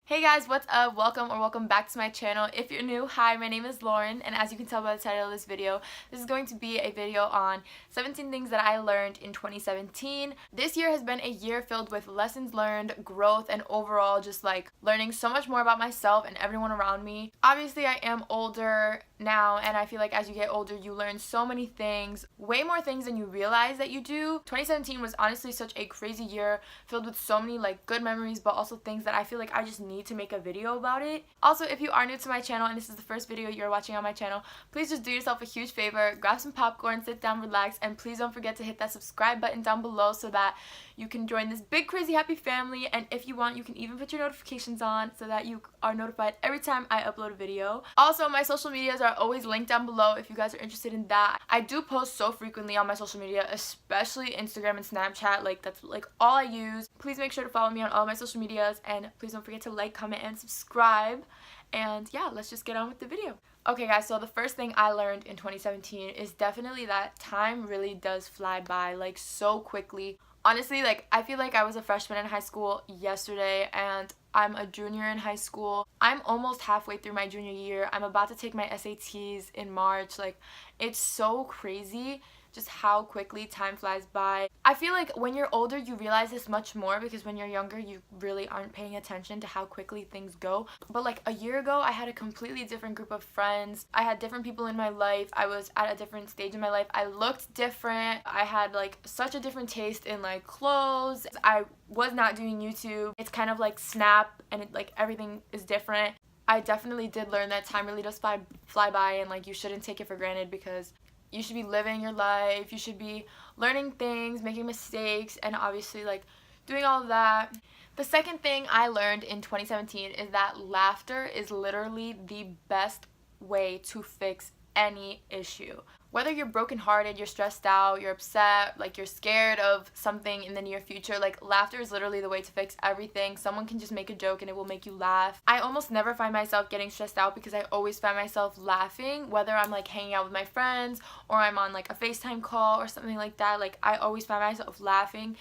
Hey guys, what's up? Welcome back to my channel. If you're new, hi, my name is Lauren, and as you can tell by the title of this video, this is going to be a video on 17 things that I learned in 2017. This year has been a year filled with lessons learned, growth, and overall just like learning so much more about myself and everyone around me. Obviously, I am older now, and I feel like as you get older, you learn so many things, way more things than you realize that you do. 2017 was honestly such a crazy year filled with so many like good memories, but also things that I feel like I just need to make a video about it. Also, if you are new to my channel and this is the first video you're watching on my channel, please just do yourself a huge favor, grab some popcorn, sit down, relax, and please don't forget to hit that subscribe button down below so that you can join this big crazy happy family. And if you want, you can even put your notifications on so that you are notified every time I upload a video. Also, my social medias are always linked down below if you guys are interested in that. I do post so frequently on my social media, especially Instagram and Snapchat. Like, that's like all I use. Please make sure to follow me on all my social medias, and please don't forget to like, comment, and subscribe. And yeah, let's just get on with the video. Okay guys, so the first thing I learned in 2017 is definitely that time really does fly by like so quickly. Honestly, like I feel like I was a freshman in high school yesterday and I'm a junior in high school. I'm almost halfway through my junior year. I'm about to take my SATs in March. Like, it's so crazy just how quickly time flies by. I feel like when you're older, you realize this much more because when you're younger, you really aren't paying attention to how quickly things go. But like a year ago, I had a completely different group of friends. I had different people in my life. I was at a different stage in my life. I looked different. I had like such a different taste in like clothes. I was not doing YouTube. It's kind of like Snap and like everything is different. I definitely did learn that time really does fly by, and like you shouldn't take it for granted because you should be living your life, you should be learning things, making mistakes, and obviously like doing all of that. The second thing I learned in 2017 is that laughter is literally the best way to fix any issue. Whether you're brokenhearted, you're stressed out, you're upset, like you're scared of something in the near future, like laughter is literally the way to fix everything. Someone can just make a joke and it will make you laugh. I almost never find myself getting stressed out because I always find myself laughing, whether I'm like hanging out with my friends or I'm on like a FaceTime call or something like that. Like I always find myself laughing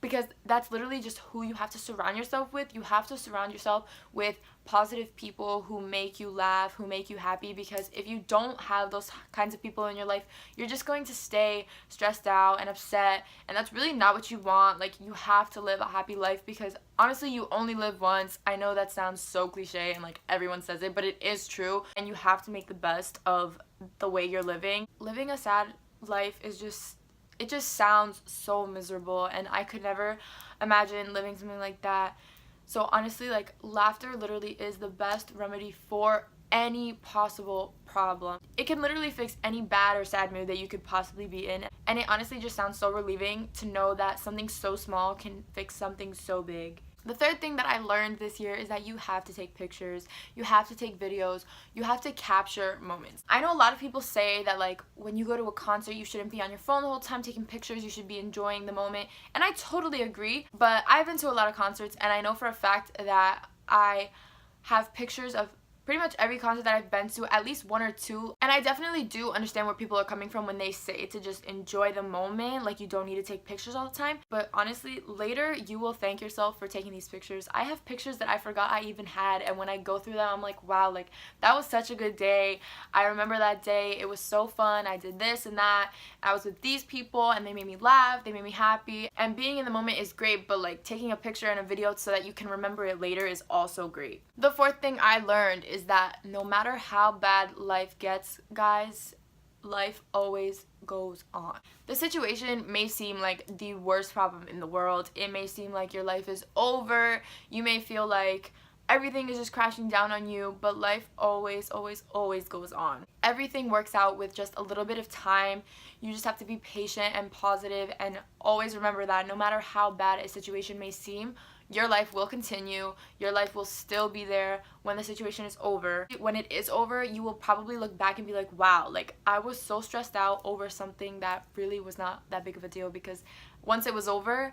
because that's literally just who you have to surround yourself with. You have to surround yourself with positive people who make you laugh, who make you happy, because if you don't have those kinds of people in your life, you're just going to stay stressed out and upset, and that's really not what you want. Like, you have to live a happy life because honestly, you only live once. I know that sounds so cliche and like everyone says it, but it is true, and you have to make the best of the way you're living. Living a sad life is just, it just sounds so miserable, and I could never imagine living something like that. So honestly, like, laughter literally is the best remedy for any possible problem. It can literally fix any bad or sad mood that you could possibly be in, and it honestly just sounds so relieving to know that something so small can fix something so big. The third thing that I learned this year is that you have to take pictures, you have to take videos, you have to capture moments. I know a lot of people say that like when you go to a concert, you shouldn't be on your phone the whole time taking pictures, you should be enjoying the moment, and I totally agree, but I've been to a lot of concerts and I know for a fact that I have pictures of pretty much every concert that I've been to, at least one or two, and I definitely do understand where people are coming from when they say to just enjoy the moment, like you don't need to take pictures all the time. But honestly, later you will thank yourself for taking these pictures. I have pictures that I forgot I even had, and when I go through them, I'm like, wow, like that was such a good day. I remember that day, it was so fun, I did this and that, I was with these people and they made me laugh, they made me happy, and being in the moment is great, but like taking a picture and a video so that you can remember it later is also great. The fourth thing I learned is that no matter how bad life gets, guys, life always goes on. The situation may seem like the worst problem in the world. It may seem like your life is over. You may feel like everything is just crashing down on you, but life always goes on. Everything works out with just a little bit of time. You just have to be patient and positive, and always remember that no matter how bad a situation may seem, your life will continue. Your life will still be there when the situation is over. When it is over, you will probably look back and be like, wow, like I was so stressed out over something that really was not that big of a deal, because once it was over,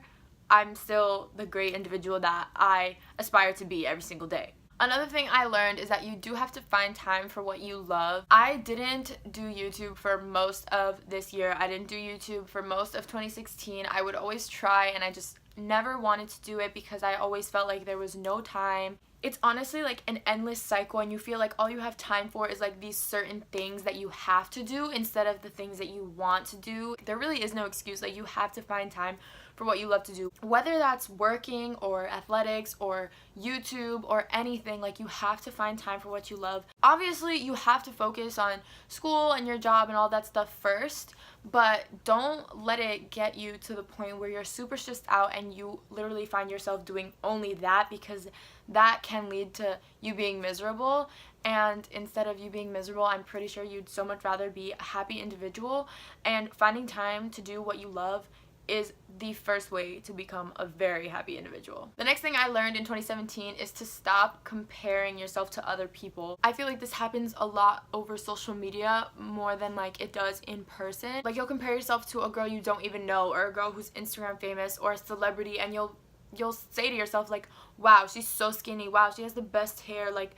I'm still the great individual that I aspire to be every single day. Another thing I learned is that you do have to find time for what you love. I didn't do YouTube for most of this year. I didn't do YouTube for most of 2016. I would always try, and I just never wanted to do it because I always felt like there was no time. it's honestly like an endless cycle, and you feel like all you have time for is like these certain things that you have to do instead of the things that you want to do. There really is no excuse. Like, you have to find time for what you love to do, whether that's working or athletics or YouTube or anything. Like, you have to find time for what you love. Obviously, you have to focus on school and your job and all that stuff first, but don't let it get you to the point where you're super stressed out and you literally find yourself doing only that, because that can lead to you being miserable. And instead of you being miserable, I'm pretty sure you'd so much rather be a happy individual. And finding time to do what you love is the first way to become a very happy individual. The next thing I learned in 2017 is to stop comparing yourself to other people. I feel like this happens a lot over social media more than like it does in person. Like, you'll compare yourself to a girl you don't even know, or a girl who's Instagram famous, or a celebrity, and you'll say to yourself like, wow, she's so skinny, wow, she has the best hair. Like,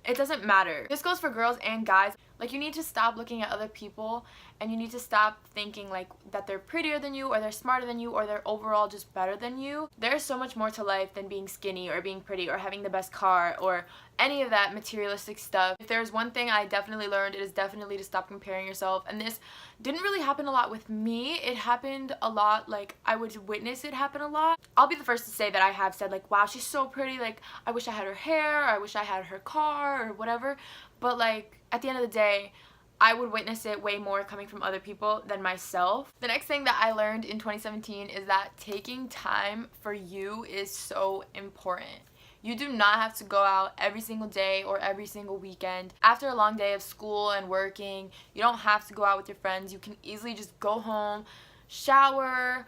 it doesn't matter. This goes for girls and guys. Like, you need to stop looking at other people, and you need to stop thinking like that they're prettier than you, or they're smarter than you, or they're overall just better than you. There's so much more to life than being skinny or being pretty or having the best car or any of that materialistic stuff. If there's one thing I definitely learned, it is definitely to stop comparing yourself. And this didn't really happen a lot with me. It happened a lot, like I would witness it happen a lot. I'll be the first to say that I have said like, wow, she's so pretty, like I wish I had her hair, or I wish I had her car, or whatever. But like, at the end of the day, I would witness it way more coming from other people than myself. The next thing that I learned in 2017 is that taking time for you is so important. You do not have to go out every single day or every single weekend. After a long day of school and working, you don't have to go out with your friends. You can easily just go home, shower,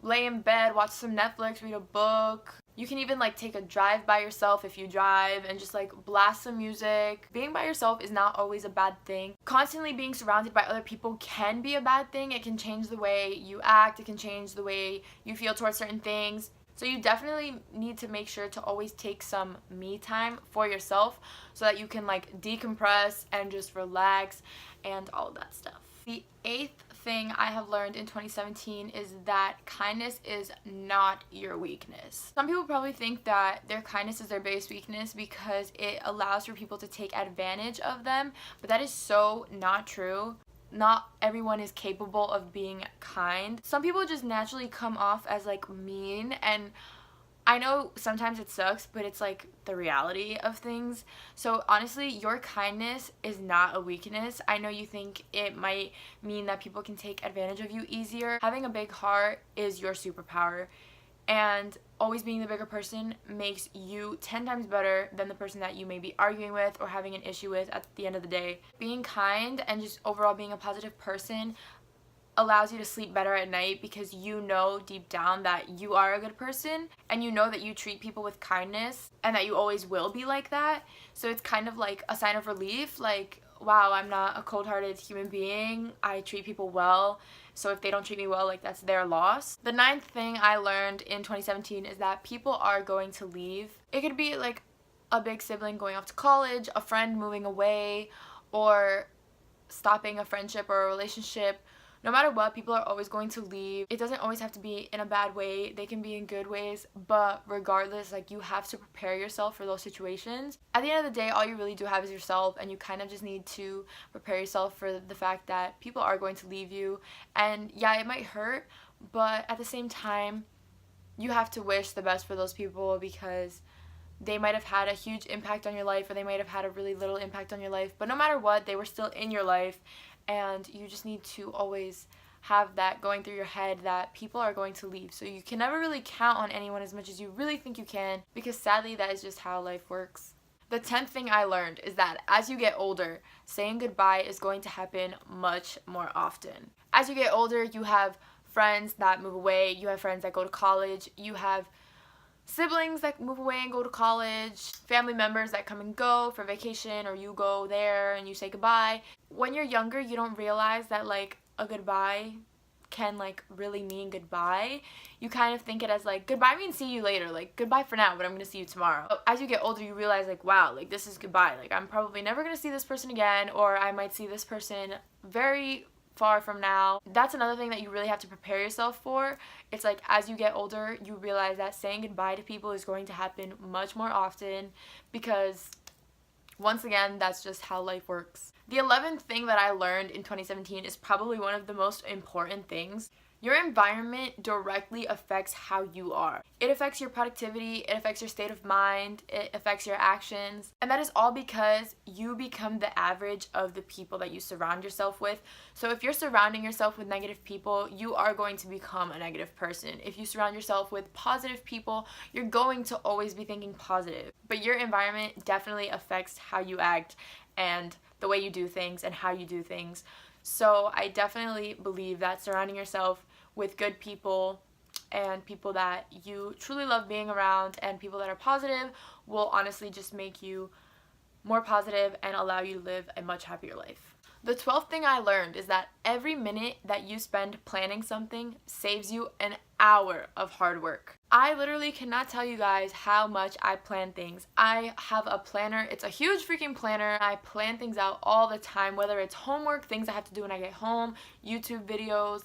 lay in bed, watch some Netflix, read a book. You can even like take a drive by yourself if you drive, and just like blast some music. Being by yourself is not always a bad thing. Constantly being surrounded by other people can be a bad thing. It can change the way you act. It can change the way you feel towards certain things. So you definitely need to make sure to always take some me time for yourself so that you can like decompress and just relax and all of that stuff. The 8th thing I have learned in 2017 is that kindness is not your weakness. Some people probably think that their kindness is their biggest weakness because it allows for people to take advantage of them, but that is so not true. Not everyone is capable of being kind. Some people just naturally come off as like mean, and I know sometimes it sucks, but it's like the reality of things. So honestly, your kindness is not a weakness. I know you think it might mean that people can take advantage of you easier. Having a big heart is your superpower, and always being the bigger person makes you 10 times better than the person that you may be arguing with or having an issue with at the end of the day. Being kind and just overall being a positive person allows you to sleep better at night, because you know deep down that you are a good person, and you know that you treat people with kindness and that you always will be like that. So it's kind of like a sign of relief, like, wow, I'm not a cold-hearted human being. I treat people well. So if they don't treat me well, like, that's their loss. The 9th thing I learned in 2017 is that people are going to leave. It could be like a big sibling going off to college, a friend moving away, or stopping a friendship or a relationship. No matter what, people are always going to leave. It doesn't always have to be in a bad way. They can be in good ways, but regardless, like, you have to prepare yourself for those situations. At the end of the day, all you really do have is yourself, and you kind of just need to prepare yourself for the fact that people are going to leave you. And yeah, it might hurt, but at the same time, you have to wish the best for those people, because they might have had a huge impact on your life, or they might have had a really little impact on your life, but no matter what, they were still in your life. And you just need to always have that going through your head that people are going to leave. So you can never really count on anyone as much as you really think you can, because sadly that is just how life works. The 10th thing I learned is that as you get older, saying goodbye is going to happen much more often. As you get older, you have friends that move away, you have friends that go to college, you have siblings that move away and go to college, family members that come and go for vacation, or you go there and you say goodbye. When you're younger, you don't realize that like a goodbye can like really mean goodbye. You kind of think it as like goodbye means see you later, like goodbye for now, but I'm gonna see you tomorrow. As you get older, you realize like, wow, like this is goodbye. Like I'm probably never gonna see this person again, or I might see this person very far from now. That's another thing that you really have to prepare yourself for. It's like as you get older, you realize that saying goodbye to people is going to happen much more often because once again, that's just how life works. The 11th thing that I learned in 2017 is probably one of the most important things. Your environment directly affects how you are. It affects your productivity, it affects your state of mind, it affects your actions, and that is all because you become the average of the people that you surround yourself with. So if you're surrounding yourself with negative people, you are going to become a negative person. If you surround yourself with positive people, you're going to always be thinking positive. But your environment definitely affects how you act and the way you do things and how you do things. So I definitely believe that surrounding yourself with good people and people that you truly love being around and people that are positive will honestly just make you more positive and allow you to live a much happier life. The 12th thing I learned is that every minute that you spend planning something saves you an hour of hard work. I literally cannot tell you guys how much I plan things. I have a planner. It's a huge freaking planner. I plan things out all the time, whether it's homework, things I have to do when I get home, YouTube videos,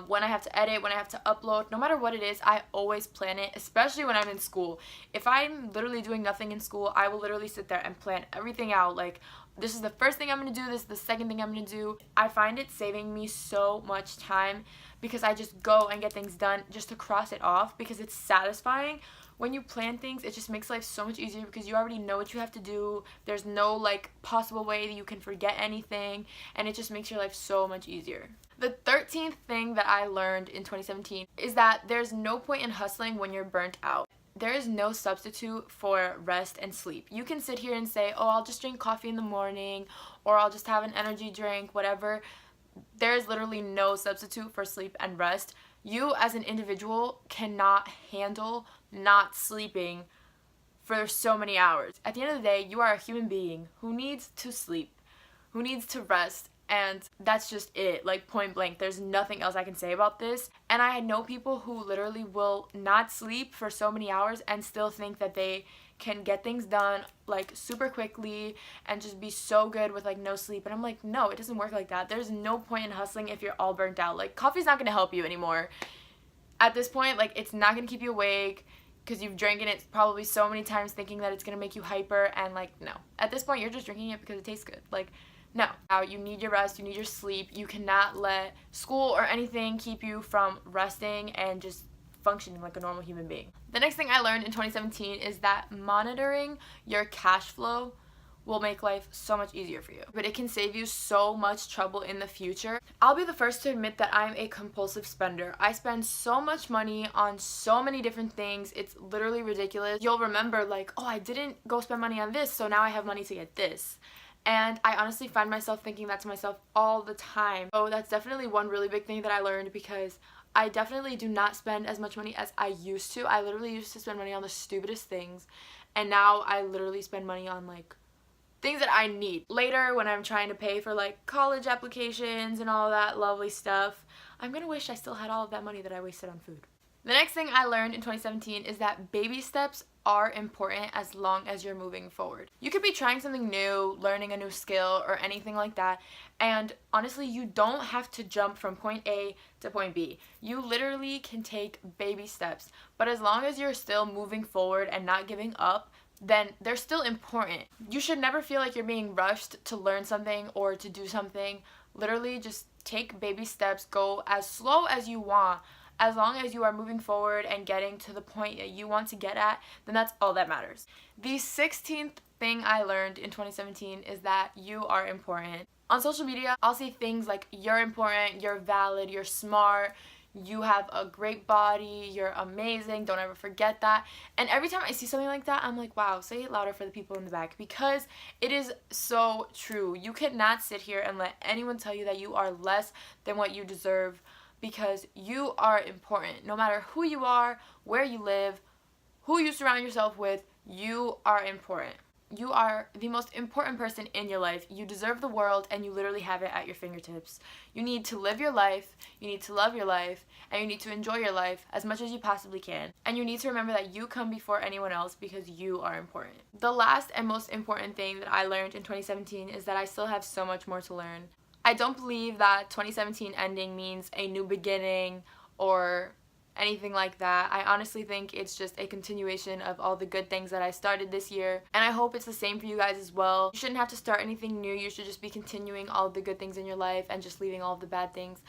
when I have to edit, when I have to upload, no matter what it is, I always plan it, especially when I'm in school. If I'm literally doing nothing in school, I will literally sit there and plan everything out. Like, this is the first thing I'm going to do, this is the second thing I'm going to do. I find it saving me so much time because I just go and get things done just to cross it off because it's satisfying. When you plan things, it just makes life so much easier because you already know what you have to do. There's no like possible way that you can forget anything, and it just makes your life so much easier. The 13th thing that I learned in 2017 is that there's no point in hustling when you're burnt out. There is no substitute for rest and sleep. You can sit here and say, oh, I'll just drink coffee in the morning, or I'll just have an energy drink, whatever. There is literally no substitute for sleep and rest. You as an individual cannot handle not sleeping for so many hours. At the end of the day, you are a human being who needs to sleep, who needs to rest, and that's just it, like point blank. There's nothing else I can say about this. And I know people who literally will not sleep for so many hours and still think that they can get things done like super quickly and just be so good with like no sleep. And I'm like, no, it doesn't work like that. There's no point in hustling if you're all burnt out. Like, coffee's not going to help you anymore. At this point, like, it's not going to keep you awake because you've drinking it probably so many times thinking that it's going to make you hyper, and like, no. At this point, you're just drinking it because it tastes good. Like, no. You need your rest, you need your sleep. You cannot let school or anything keep you from resting and just functioning like a normal human being. The next thing I learned in 2017 is that monitoring your cash flow will make life so much easier for you, but it can save you so much trouble in the future. I'll be the first to admit that I'm a compulsive spender. I spend so much money on so many different things. It's literally ridiculous. You'll remember like, oh, I didn't go spend money on this, so now I have money to get this. And I honestly find myself thinking that to myself all the time. So that's definitely one really big thing that I learned, because I definitely do not spend as much money as I used to. I literally used to spend money on the stupidest things, and now I literally spend money on like things that I need. Later, when I'm trying to pay for like college applications and all that lovely stuff, I'm gonna wish I still had all of that money that I wasted on food. The next thing I learned in 2017 is that baby steps are important as long as you're moving forward. You could be trying something new, learning a new skill, or anything like that, and honestly, you don't have to jump from point A to point B. You literally can take baby steps, but as long as you're still moving forward and not giving up, then they're still important. You should never feel like you're being rushed to learn something or to do something. Literally just take baby steps, go as slow as you want. As long as you are moving forward and getting to the point that you want to get at, then that's all that matters. The 16th thing I learned in 2017 is that you are important. On social media, I'll see things like you're important, you're valid, you're smart, you have a great body, you're amazing, don't ever forget that. And every time I see something like that, I'm like, wow, say it louder for the people in the back, because it is so true. You cannot sit here and let anyone tell you that you are less than what you deserve, because you are important. No matter who you are, where you live, who you surround yourself with, you are important. You are the most important person in your life. You deserve the world, and you literally have it at your fingertips. You need to live your life, you need to love your life, and you need to enjoy your life as much as you possibly can. And you need to remember that you come before anyone else, because you are important. The last and most important thing that I learned in 2017 is that I still have so much more to learn. I don't believe that 2017 ending means a new beginning or anything like that. I honestly think it's just a continuation of all the good things that I started this year, and I hope it's the same for you guys as well. You shouldn't have to start anything new. You should just be continuing all of the good things in your life and just leaving all of the bad things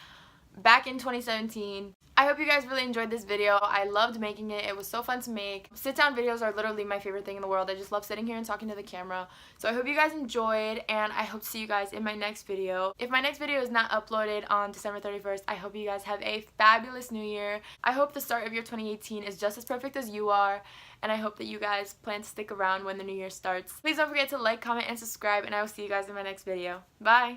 back in 2017. I hope you guys really enjoyed this video. I loved making it. It was so fun to make. Sit-down videos are literally my favorite thing in the world. I just love sitting here and talking to the camera. So I hope you guys enjoyed, and I hope to see you guys in my next video. If my next video is not uploaded on December 31st, I hope you guys have a fabulous new year. I hope the start of your 2018 is just as perfect as you are, and I hope that you guys plan to stick around when the new year starts. Please don't forget to like, comment, and subscribe, and I will see you guys in my next video. Bye!